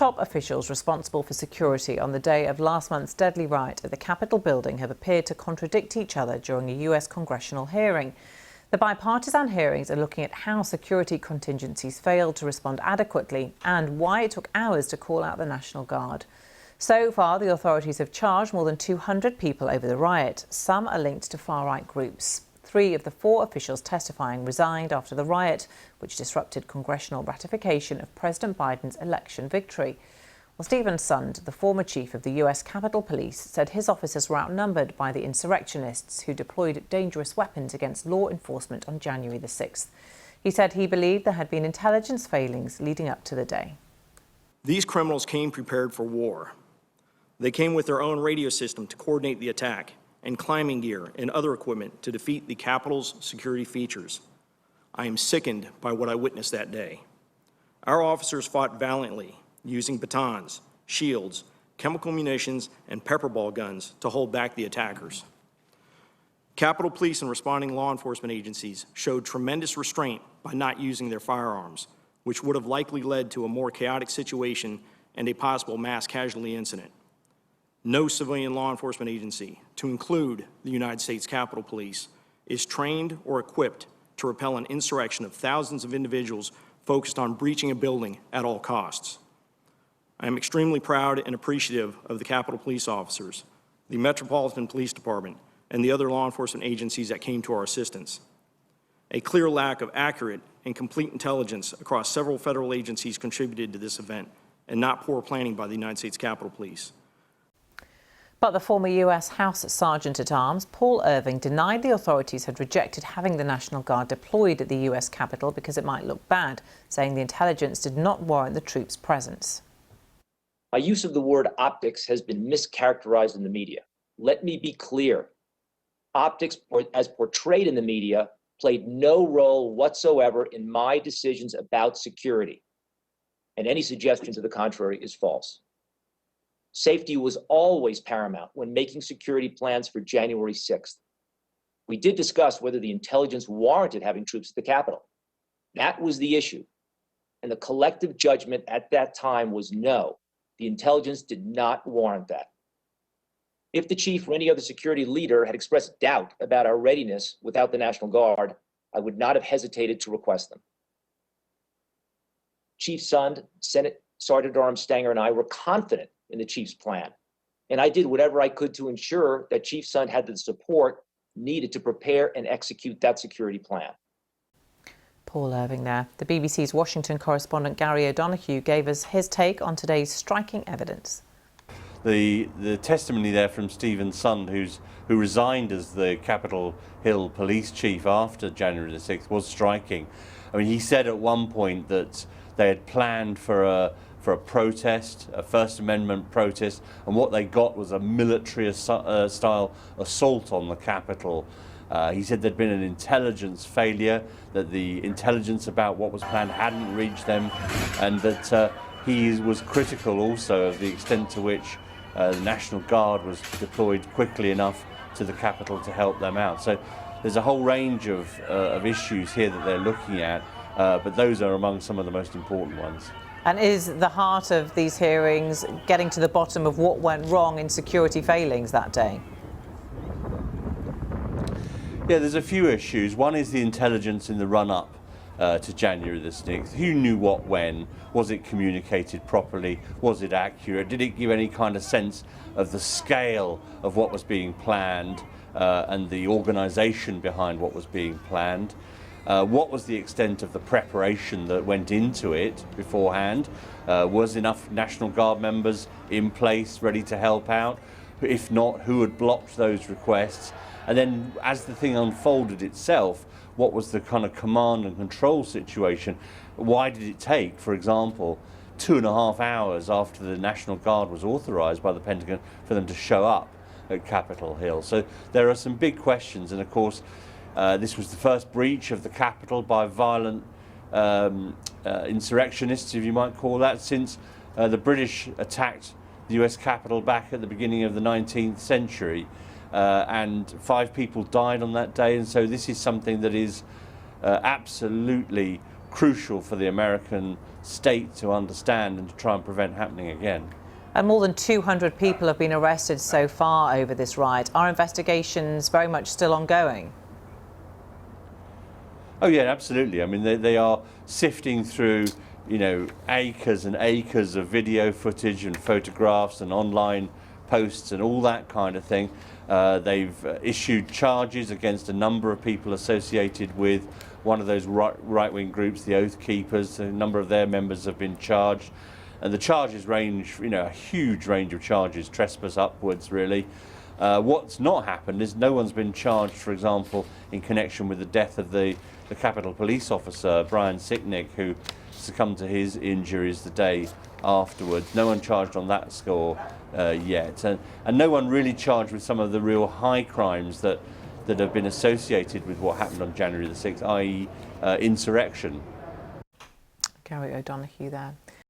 top officials responsible for security on the day of last month's deadly riot at the Capitol building have appeared to contradict each other during a US congressional hearing. The bipartisan hearings are looking at how security contingencies failed to respond adequately and why it took hours to call out the National Guard. So far, the authorities have charged more than 200 people over the riot. Some are linked to far-right groups. 3 of the 4 officials testifying resigned after the riot, which disrupted congressional ratification of President Biden's election victory. Well, Stephen Sund, the former chief of the US Capitol Police, said his officers were outnumbered by the insurrectionists who deployed dangerous weapons against law enforcement on January the 6th. He said he believed there had been intelligence failings leading up to the day. These criminals came prepared for war. They came with their own radio system to coordinate the attack and climbing gear and other equipment to defeat the Capitol's security features. I am sickened by what I witnessed that day. Our officers fought valiantly, using batons, shields, chemical munitions, and pepperball guns to hold back the attackers. Capitol Police and responding law enforcement agencies showed tremendous restraint by not using their firearms, which would have likely led to a more chaotic situation and a possible mass casualty incident. No civilian law enforcement agency, to include the United States Capitol Police, is trained or equipped to repel an insurrection of thousands of individuals focused on breaching a building at all costs. I am extremely proud and appreciative of the Capitol Police officers, the Metropolitan Police Department, and the other law enforcement agencies that came to our assistance. A clear lack of accurate and complete intelligence across several federal agencies contributed to this event, and not poor planning by the United States Capitol Police. But the former US House Sergeant-at-Arms, Paul Irving, denied the authorities had rejected having the National Guard deployed at the US Capitol because it might look bad, saying the intelligence did not warrant the troops' presence. My use of the word optics has been mischaracterized in the media. Let me be clear. Optics, as portrayed in the media, played no role whatsoever in my decisions about security, and any suggestion to the contrary is false. Safety was always paramount when making security plans for January 6th. We did discuss whether the intelligence warranted having troops at the Capitol. That was the issue. And the collective judgment at that time was no, the intelligence did not warrant that. If the chief or any other security leader had expressed doubt about our readiness without the National Guard, I would not have hesitated to request them. Chief Sund, Senate Sergeant-at-Arms Stanger, and I were confident in the chief's plan, and I did whatever I could to ensure that Chief Sund had the support needed to prepare and execute that security plan. Paul Irving there. The BBC's Washington correspondent Gary O'Donoghue gave us his take on today's striking evidence. The testimony there from Stephen Sund, who resigned as the Capitol Hill police chief after January the 6th, was striking. I mean, he said at one point that they had planned for a protest, a First Amendment protest, and what they got was a military-style assault on the Capitol. He said there'd been an intelligence failure, that the intelligence about what was planned hadn't reached them, and that he was critical also of the extent to which the National Guard was deployed quickly enough to the Capitol to help them out. So there's a whole range of issues here that they're looking at, but those are among some of the most important ones. And is the heart of these hearings getting to the bottom of what went wrong in security failings that day? Yeah, there's a few issues. One is the intelligence in the run-up to January the 6th. Who knew what when? Was it communicated properly? Was it accurate? Did it give any kind of sense of the scale of what was being planned and the organisation behind what was being planned? What was the extent of the preparation that went into it beforehand? Was enough National Guard members in place ready to help out? If not, who had blocked those requests? And then as the thing unfolded itself, what was the kind of command and control situation? Why did it take, for example, 2.5 hours after the National Guard was authorised by the Pentagon for them to show up at Capitol Hill? So there are some big questions, and of course this was the first breach of the Capitol by violent insurrectionists, if you might call that, since the British attacked the US Capitol back at the beginning of the 19th century. And 5 people died on that day, and so this is something that is absolutely crucial for the American state to understand and to try and prevent happening again. And more than 200 people have been arrested so far over this riot. Are investigations very much still ongoing? Oh yeah, absolutely. I mean, they are sifting through, acres and acres of video footage and photographs and online posts and all that kind of thing. They've issued charges against a number of people associated with one of those right-wing groups, the Oath Keepers. A number of their members have been charged. And the charges range, a huge range of charges, trespass upwards, really. What's not happened is no one's been charged, for example, in connection with the death of the Capitol Police officer, Brian Sicknick, who succumbed to his injuries the day afterwards. No one charged on that score yet. And no one really charged with some of the real high crimes that have been associated with what happened on January the 6th, i.e. Insurrection. Gary O'Donoghue there.